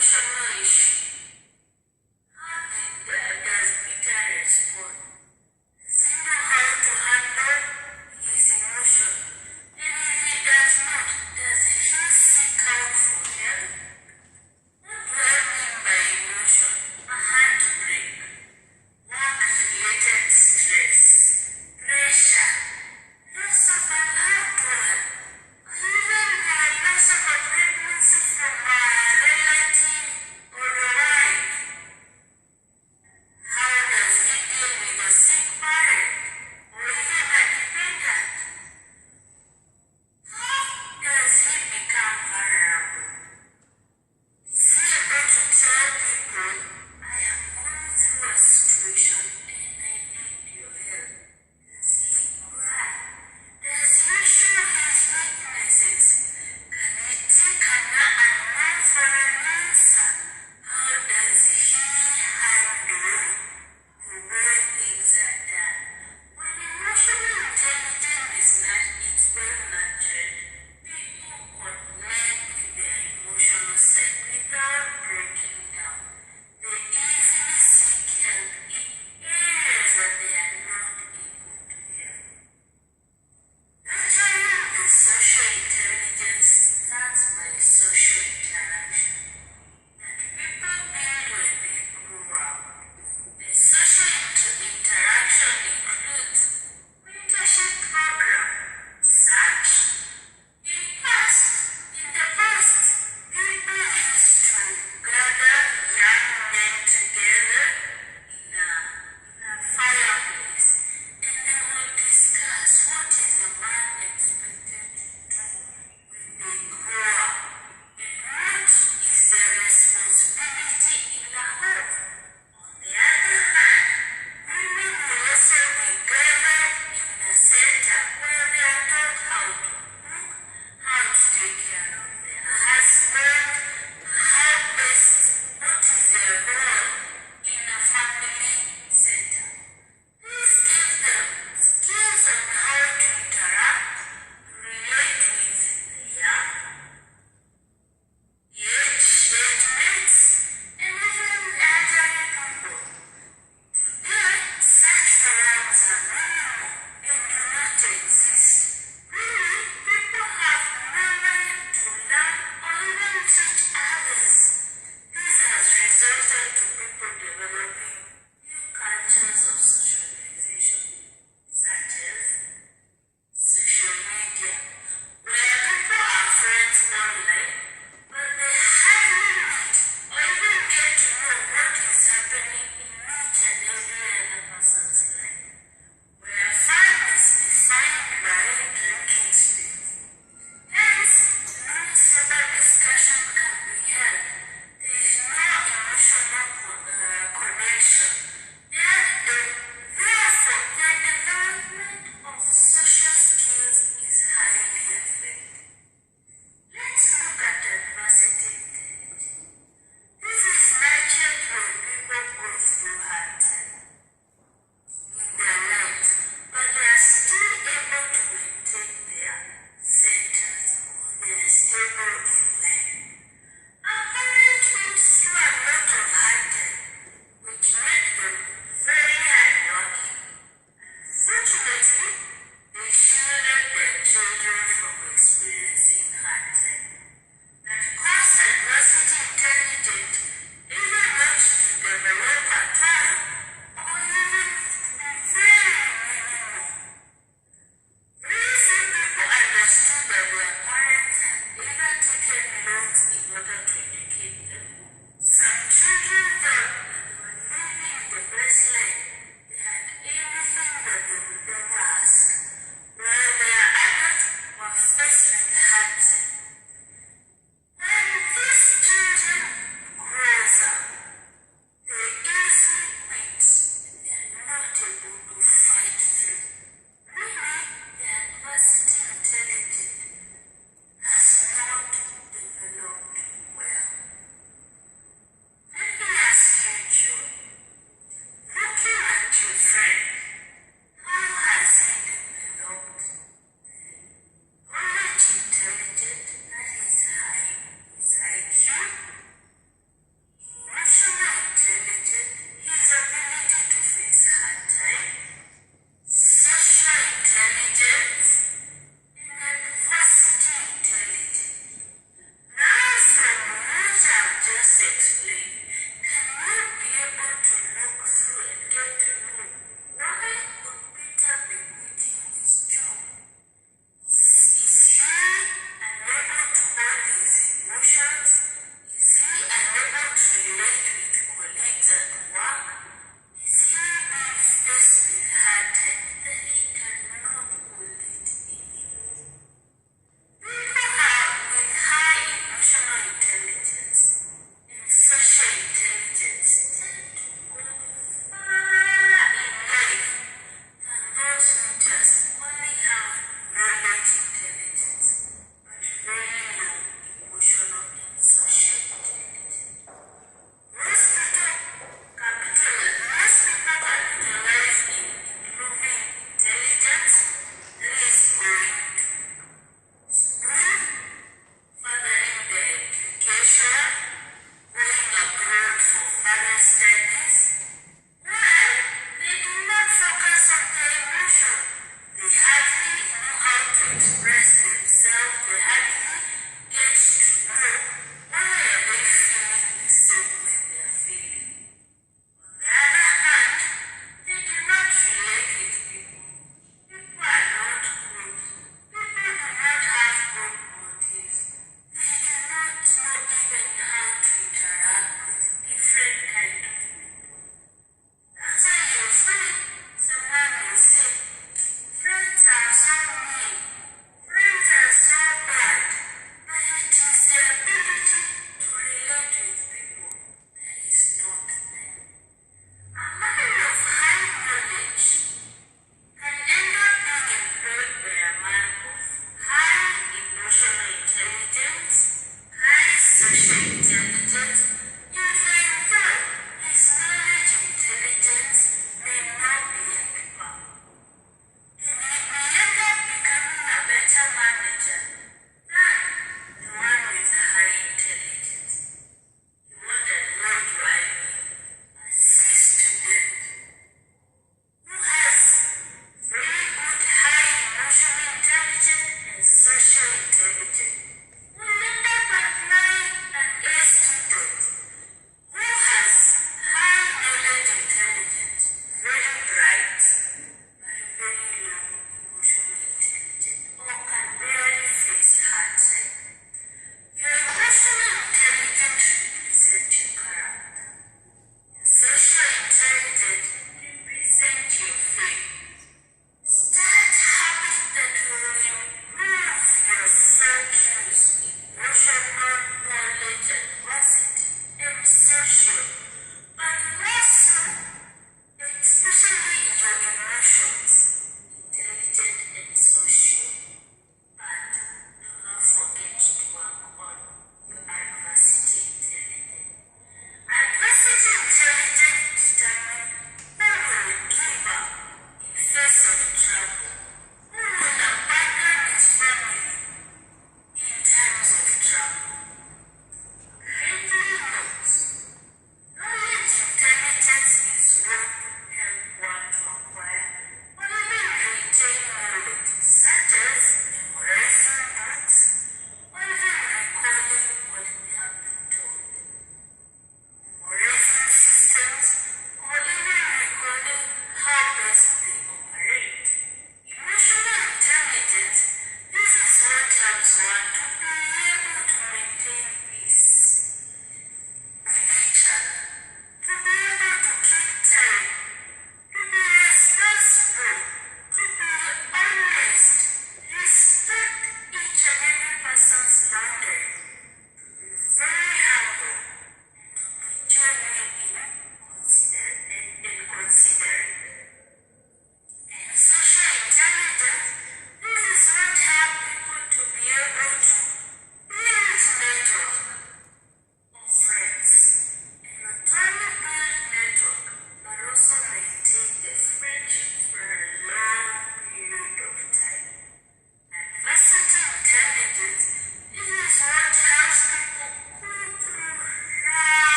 emotional issue. Does Peter respond? Does he know how to handle his emotion? And if he does not, does he seek out for help? What do I mean by emotion? A heartbreak, work-related stress, pressure, loss of a loved one, or even the loss of a pregnancy from a relative or a wife. How does he deal with a sick parent or even a dependent? How does he become vulnerable? Is he able to tell people, I am going through a situation and I need your help? Does he cry? Does he show his weaknesses? Can he take a no for an answer? How does he handle the way things are done? When emotional intelligence is not its well nurtured, people connect with their emotional side without breaking down. They easily seek help in areas that they are not able to help. Nurturing the social intelligence starts by social interaction that people build when they grow up. The social interaction includes mentorship program, such in the past, people used to gather young men together in a fireplace, and they will discuss what is a man expected to do when they grow up, and what is their responsibility in the home. On the other hand, women will also be gathered in the center where they are taught how to cook, how to take care of their husband, how best, what is their role in a family center. This gives them skills on how to interact, relate with the young, age mates, and even elderly people. Today, such forums are minimal and do not exist. Really, people have no way to learn or even teach others. This has resulted to people developing new cultures of socialization, such as social media, where people are friends online, but they hardly meet or even get to know what is happening in each and every other person's life, where fun is defined by drinking spirits. Hence, no sober discussion can be held. There is no emotional connection. Therefore, the development of social skills is highly affected. Let's look at adversity intelligence. This is nurtured when people go through hard times in their lives, but they are still able to maintain their centers or they are stable in life. A parent went through a lot of hard time, which made them very hardworking. Unfortunately, they shielded their children from experiencing hard time. That caused adversity intelligence either not to develop at all or even to be very minimal. Very few people understood that their parents had either taken loans in order to educate them. Some children thought that they were living the best life. They had everything that they would ever ask, while their adults were faced with hard time. When these children grow to explain.